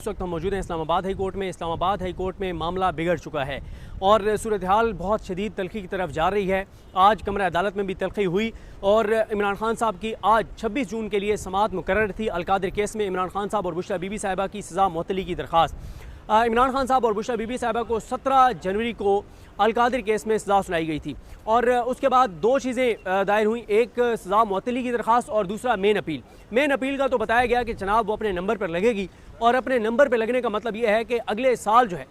इस वक्त हम मौजूद हैं इस्लामाबाद हाई कोर्ट में। इस्लामाबाद हाई कोर्ट में मामला बिगड़ चुका है और सूरत हाल बहुत शदीद तलखी की तरफ जा रही है। आज कमरा अदालत में भी तलखी हुई और इमरान खान साहब की आज 26 जून के लिए समाअत मुकर्रर थी। अलकादिर केस में इमरान खान साहब और बुशरा बीबी साहिबा की सज़ा मुअत्तली की दरख्वास्त। इमरान खान साहब और बुशरा बीबी साहिबा को 17 जनवरी को अलकादिर केस में सज़ा सुनाई गई थी और उसके बाद दो चीज़ें दायर हुई, एक सज़ा मुअत्तली की दरख्वास्त और दूसरा मेन अपील। मेन अपील का तो बताया गया कि जनाब वो अपने नंबर पर लगेगी और अपने नंबर पर लगने का मतलब ये है कि अगले साल जो है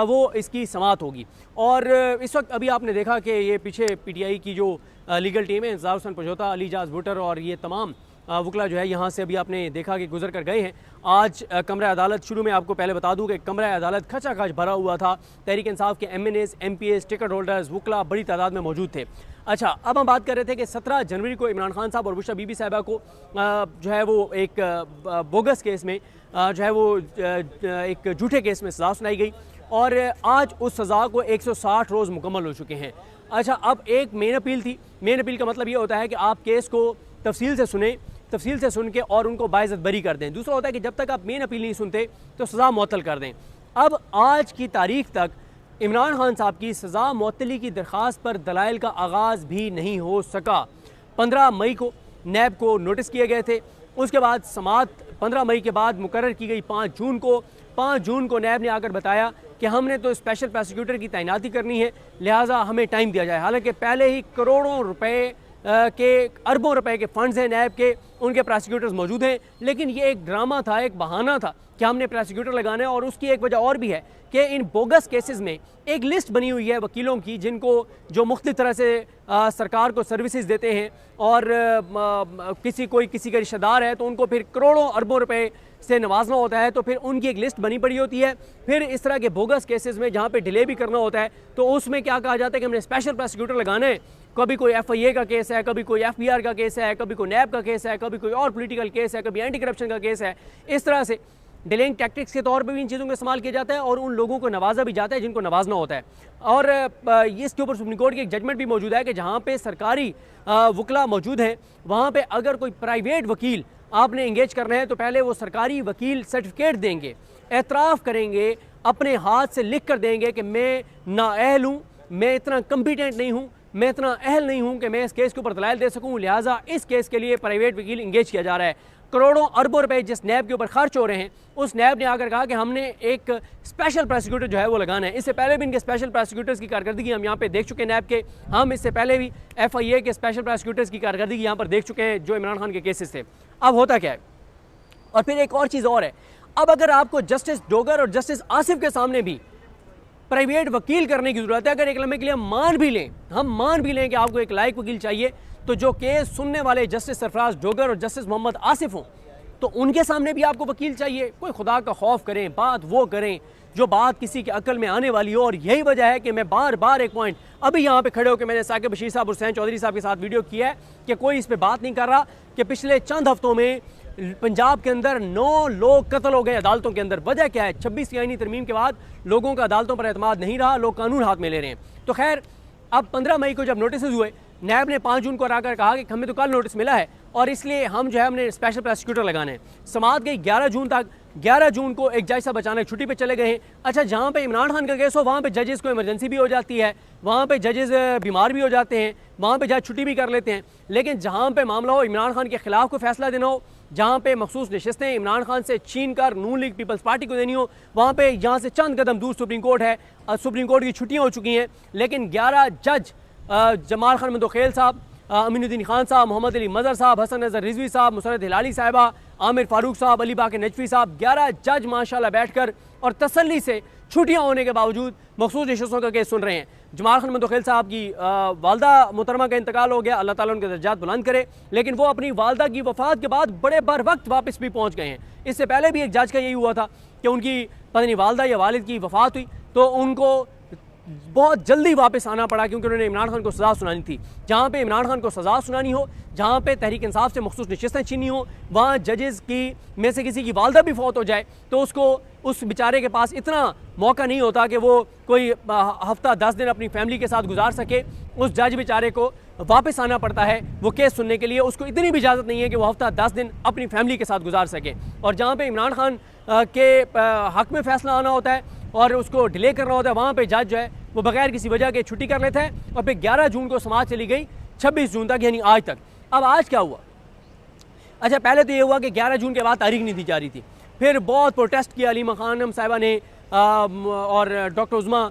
वो इसकी समाअत होगी। और इस वक्त अभी आपने देखा कि ये पीछे PTI की जो लीगल टीम है, इंतज़ार हुसैन पजोता, अली जाज भुट्टर और ये तमाम वकला जो है यहाँ से अभी आपने देखा कि गुजर कर गए हैं। आज कमरा अदालत, शुरू में आपको पहले बता दूं कि कमरा अदालत खचाखच भरा हुआ था। तहरीक इंसाफ के MNAs, MPAs, टिकट होल्डर्स, वकला बड़ी तादाद में मौजूद थे। अच्छा, अब हम बात कर रहे थे कि 17 जनवरी को इमरान खान साहब और बुशरा बीबी साहिबा को जो है वो एक बोगस केस में जो है वो एक झूठे केस में सज़ा सुनाई गई और आज उस सज़ा को 160 रोज़ मुकम्मल हो चुके हैं। अच्छा, अब एक मेन अपील थी। मेन अपील का मतलब ये होता है कि आप केस को तफसील से सुन के और उनको बाइज़्ज़त बरी कर दें। दूसरा होता है कि जब तक आप मेन अपील नहीं सुनते तो सज़ा मुअत्तल कर दें। अब आज की तारीख तक इमरान खान साहब की सज़ा मुअत्तली की दरख्वास्त पर दलाइल का आगाज़ भी नहीं हो सका। 15 मई को नैब को नोटिस किए गए थे, उसके बाद समाअत 15 मई के बाद मुकर्रर की गई 5 जून को। 5 जून को नैब ने आकर बताया कि हमने तो स्पेशल प्रोसिक्यूटर की तैनाती करनी है, लिहाजा हमें टाइम दिया जाए। हालांकि पहले ही करोड़ों रुपए के, अरबों रुपए के फंड्स हैं नैब के, उनके प्रोसिक्यूटर्स मौजूद हैं, लेकिन ये एक ड्रामा था, एक बहाना था कि हमने प्रोसिक्यूटर लगाना है। और उसकी एक वजह और भी है कि इन बोगस केसेस में एक लिस्ट बनी हुई है वकीलों की, जिनको जो मुख्तलिफ तरह से सरकार को सर्विसेज देते हैं और किसी का रिश्तेदार है तो उनको फिर करोड़ों अरबों रुपए से नवाजना होता है, तो फिर उनकी एक लिस्ट बनी पड़ी होती है। फिर इस तरह के बोगस केसेस में जहाँ पे डिले भी करना होता है तो उसमें क्या कहा जाता है कि हमने स्पेशल प्रोसिक्यूटर लगाना है। कभी कोई FIA का केस है, कभी कोई FBR का केस है, कभी कोई नैब का केस है, कभी कोई और पॉलिटिकल केस है, कभी एंटी करप्शन का केस है। इस तरह से डिलेइंग टैक्टिक्स के तौर पर भी इन चीज़ों का इस्तेमाल किया जाता है और उन लोगों को नवाजा भी जाता है जिनको नवाजना होता है। और इसके ऊपर सुप्रीम कोर्ट की एक जजमेंट भी मौजूद है कि जहाँ पे सरकारी वकला मौजूद हैं वहाँ पे अगर कोई प्राइवेट वकील आपने इंगेज करना है तो पहले वो सरकारी वकील सर्टिफिकेट देंगे, एतराफ़ करेंगे, अपने हाथ से लिख कर देंगे कि मैं नाअहल हूँ, मैं इतना कम्पिटेंट नहीं हूँ, मैं इतना अहल नहीं हूँ कि मैं इस केस के ऊपर दलाइल दे सकूँ, लिहाजा इस केस के लिए प्राइवेट वकील इंगेज किया जा रहा है। करोड़ों अरबों रुपए जिस नैब के ऊपर खर्च हो रहे हैं, उस नैब ने आकर कहा कि हमने एक स्पेशल प्रोसिक्यूटर जो है वो लगाना है। इससे पहले भी इनके स्पेशल प्रोसिक्यूटर्स की कारकर्दगी हम यहाँ पे देख चुके हैं नैब के। हम इससे पहले भी FIA के स्पेशल प्रोसिक्यूटर्स की कारकर्दगी यहाँ पर देख चुके हैं जो इमरान खान के केसेस थे। अब होता क्या है, और फिर एक और चीज़ और है, अब अगर आपको जस्टिस डोगर और जस्टिस आसिफ के सामने भी प्राइवेट वकील करने की ज़रूरत है, अगर एक लम्हे के लिए हम मान भी लें कि आपको एक लायक वकील चाहिए, तो जो केस सुनने वाले जस्टिस सरफराज डोगर और जस्टिस मोहम्मद आसिफ हों तो उनके सामने भी आपको वकील चाहिए। कोई खुदा का खौफ करें, बात वो करें जो बात किसी के अकल में आने वाली हो। और यही वजह है कि मैं बार बार एक पॉइंट अभी यहाँ पे खड़े होकर मैंने साकिब बशीर साहब और हुसैन चौधरी साहब के साथ वीडियो किया है कि कोई इस पर बात नहीं कर रहा कि पिछले चंद हफ्तों में पंजाब के अंदर 9 लोग कत्ल हो गए अदालतों के अंदर। वजह क्या है? 26 आईनी तरमीम के बाद लोगों का अदालतों पर एतमाद नहीं रहा, लोग कानून हाथ में ले रहे हैं। तो खैर, अब 15 मई को जब नोटिस हुए, नैब ने 5 जून को आकर कहा कि हमें तो कल नोटिस मिला है और इसलिए हम जो है हमने स्पेशल प्रोसिक्यूटर लगाने हैं। समाअत गई 11 जून तक। 11 जून को एक जज साहब अचानक छुट्टी पे चले गए हैं। अच्छा, जहाँ पे इमरान खान का केस हो वहाँ पे जजेस को इमरजेंसी भी हो जाती है, वहाँ पे जजेस बीमार भी हो जाते हैं, वहाँ पे जज छुट्टी भी कर लेते हैं। लेकिन जहाँ पे मामला हो इमरान खान के खिलाफ कोई फैसला देना हो, जहाँ पे मखसूस नशिस्तें इमरान खान से छीन कर नून लीग पीपल्स पार्टी को देनी हो, वहाँ पे यहाँ से चंद कदम दूर सुप्रीम कोर्ट है। सुप्रीम कोर्ट की छुट्टियाँ हो चुकी हैं, लेकिन 11 जज जमाल खान मंदोखेल साहब, अमीनुद्दीन खान साहब, मोहम्मद अली मजहर साहब, हसन नज़र रिजवी साहब, मुसरत हिलाली साहिबा, आमिर फारूक साहब, अली बाकर नजफी साहब, 11 जज माशाल्लाह बैठकर और तसल्ली से छुट्टियाँ होने के बावजूद मखसूस नशिस्तों का केस सुन रहे हैं। जमाल खान मंदोखेल साहब की वालदा मोहतरमा का इंतकाल हो गया, अल्लाह ताला उनके दर्जात बुलंद करे, लेकिन वो अपनी वालदा की वफ़ात के बाद बड़े बर वक्त वापस भी पहुँच गए हैं। इससे पहले भी एक जज का यही हुआ था कि उनकी पता नहीं वालदा या वालिद की वफ़ात हुई तो उनको बहुत जल्दी वापस आना पड़ा क्योंकि उन्होंने इमरान खान को सज़ा सुनानी थी। जहाँ पे इमरान खान को सज़ा सुनानी हो, जहाँ पे तहरीक इंसाफ से मखसूस नशिस्तें छीनी हो, वहाँ जजेस की में से किसी की वालदा भी फौत हो जाए तो उसको उस बेचारे के पास इतना मौका नहीं होता कि वो कोई हफ्ता 10 दिन अपनी फैमिली के साथ गुजार सके। उस जज बेचारे को वापस आना पड़ता है वो केस सुनने के लिए, उसको इतनी भी इजाज़त नहीं है कि वो हफ्ता 10 दिन अपनी फैमिली के साथ गुजार सके। और जहाँ पे इमरान खान के हक़ में फ़ैसला आना होता है और उसको डिले करना होता है, वहाँ पे जज जो है वो बगैर किसी वजह के छुट्टी कर लेता है और फिर 11 जून को समाअत चली गई 26 जून तक, यानी आज तक। अब आज क्या हुआ? अच्छा, पहले तो ये हुआ कि 11 जून के बाद तारीख नहीं दी जा रही थी, फिर बहुत प्रोटेस्ट किया अलीमा खानम साहिबा ने और डॉक्टर उज़मा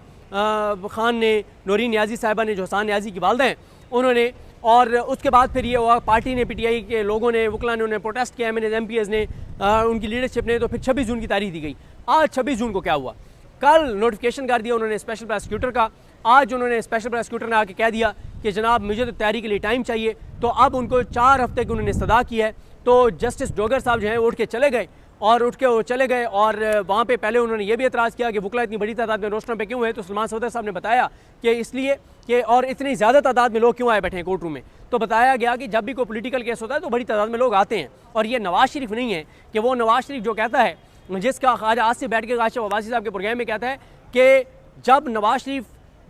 खान ने, नौरीन न्याजी साहिबा ने, जो हसान न्याजी की वालदा हैं उन्होंने, और उसके बाद फिर ये हुआ पार्टी ने, पीटीआई के लोगों ने, वकला ने, उन्होंने प्रोटेस्ट किया, MPs ने, उनकी लीडरशिप ने, तो फिर 26 जून की तारीख दी गई। आज 26 जून को क्या हुआ? कल नोटिफिकेशन कर दिया उन्होंने स्पेशल प्रोसिक्यूटर का। आज उन्होंने स्पेशल प्रोसिक्यूटर ने आके कह दिया कि जनाब मुझे तो तैयारी के लिए टाइम चाहिए, तो अब उनको 4 हफ्ते की उन्होंने इस्तदा की है। तो जस्टिस डोगर साहब जो हैं उठ के चले गए और वहाँ पे पहले उन्होंने ये भी एतराज़ किया कि वकला इतनी बड़ी तादाद में रोस्टर पे क्यों है, तो सलमान सफदर साहब ने बताया कि इसलिए कि और इतनी ज़्यादा तादाद में लोग क्यों आए बैठे हैं कोर्ट रूम में। तो बताया गया कि जब भी कोई पॉलिटिकल केस होता है तो बड़ी तादाद में लोग आते हैं, और ये नवाज शरीफ नहीं है कि वो नवाज शरीफ जो कहता है, जिसका ख्वाजा आज से बैठ के काशिफ अब्बासी साहब के प्रोग्राम में कहता है कि जब नवाज शरीफ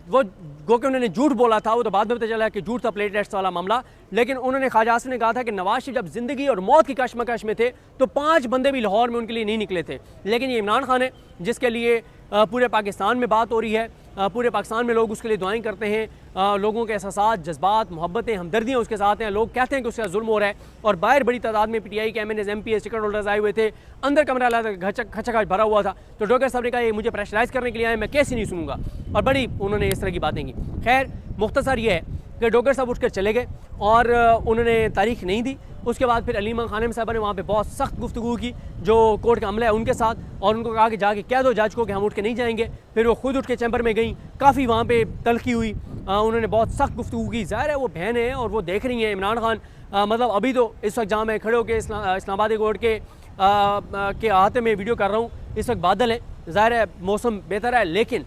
वो गो के उन्होंने झूठ बोला था, वो तो बाद में पता चला कि झूठ था, प्लेट टेस्ट वाला मामला, लेकिन उन्होंने ख्वाजा आसिफ ने कहा था कि नवाज शरीफ जब जिंदगी और मौत की कशमकश में थे तो 5 बंदे भी लाहौर में उनके लिए नहीं निकले थे। लेकिन ये इमरान खान है जिसके लिए पूरे पाकिस्तान में बात हो रही है, पूरे पाकिस्तान में लोग उसके लिए दुआएं करते हैं, लोगों के एहसास, जज्बात, मोहब्बतें, हमदर्दियाँ उसके साथ हैं। लोग कहते हैं कि उसके साथ जुल्म हो रहा है, और बाहर बड़ी तादाद में पीटीआई के MNs, MPs, टिकट होल्डर्स आए हुए थे, अंदर कमरा खचाखच भरा हुआ था। तो डॉक्टर साहब ने कहा ये मुझे प्रेशराइज करने के लिए आए, मैं कैसे नहीं सुनूंगा, और बड़ी उन्होंने इस तरह की बातें की। खैर मुख्तसर ये है कि डॉक्टर साहब उठकर चले गए और उन्होंने तारीख नहीं दी। उसके बाद फिर अलीमा खानम साहबा ने वहाँ पे बहुत सख्त गुफ्तगू की जो कोर्ट का अमला है उनके साथ, और उनको कहा कि जाके कह दो जज को कि हम उठ के नहीं जाएंगे। फिर वो खुद उठ के चैम्बर में गई, काफ़ी वहाँ पे तलखी हुई, उन्होंने बहुत सख्त गुफ्तगू की। ज़ाहिर है वो बहन है और वो देख रही हैं इमरान खान, मतलब अभी तो इस वक्त जहाँ मैं खड़े होकर इस्लामाबाद कोर्ट के अहाते में वीडियो कर रहा हूँ, इस वक्त बादल है, ज़ाहिर है मौसम बेहतर है, लेकिन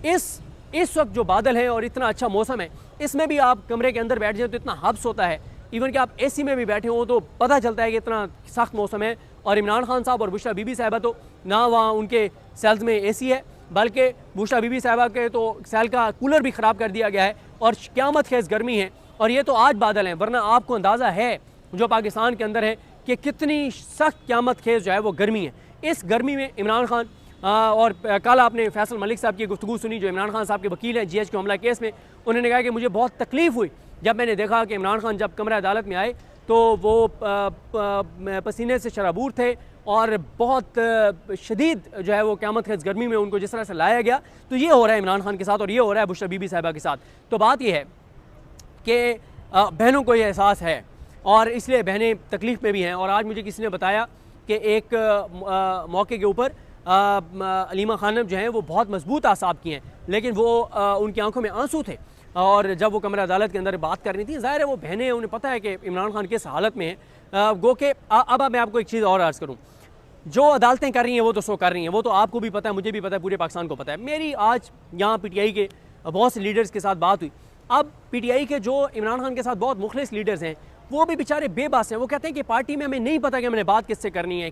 इस वक्त जो बादल है और इतना अच्छा मौसम है, इसमें भी आप कमरे के अंदर बैठ जाए तो इतना हब्स होता है, इवन कि आप AC में भी बैठे हो तो पता चलता है कि इतना सख्त मौसम है। और इमरान खान साहब और बुशरा बीबी साहिबा तो ना वहाँ उनके सेल्स में AC है, बल्कि बुशरा बीबी साहिबा के तो सेल का कूलर भी ख़राब कर दिया गया है, और क़यामत खेज़ गर्मी है। और ये तो आज बादल हैं, वरना आपको अंदाज़ा है जो पाकिस्तान के अंदर है कि कितनी सख्त क़यामत खेज़ जो है वो गर्मी है। इस गर्मी में इमरान खान और कल आपने फैसल मलिक साहब की गुफ्तगू सुनी, जो इमरान खान साहब के वकील हैं GH के हमला केस में। उन्होंने कहा कि मुझे बहुत तकलीफ़ हुई जब मैंने देखा कि इमरान खान जब कमरा अदालत में आए तो वो पसीने से शराबूर थे और बहुत शदीद जो है वो क़यामत खेज़ गर्मी में उनको जिस तरह से लाया गया। तो ये हो रहा है इमरान खान के साथ और ये हो रहा है बुशरा बीबी साहिबा के साथ। तो बात ये है कि बहनों को ये एहसास है और इसलिए बहनें तकलीफ़ में भी हैं। और आज मुझे किसी ने बताया कि एक मौके के ऊपर अलीमा खानम जो हैं वो बहुत मजबूत आसाब की हैं, लेकिन वो उनकी आंखों में आंसू थे, और जब वो कमरा अदालत के अंदर बात कर रही थी, ज़ाहिर है वो बहनें, उन्हें पता है कि इमरान खान किस हालत में है। गो के अब मैं आपको एक चीज़ और अर्ज़ करूँ, जो अदालतें कर रही हैं वो तो सो कर रही हैं, वो तो आपको भी पता है, मुझे भी पता है, पूरे पाकिस्तान को पता है। मेरी आज यहाँ PTI के बहुत से लीडर्स के साथ बात हुई। अब PTI के जो इमरान खान के साथ बहुत मुखलिस लीडर्स हैं वो भी बेचारे बेबस हैं। वो कहते हैं कि पार्टी में हमें नहीं पता कि हमने बात किससे करनी है,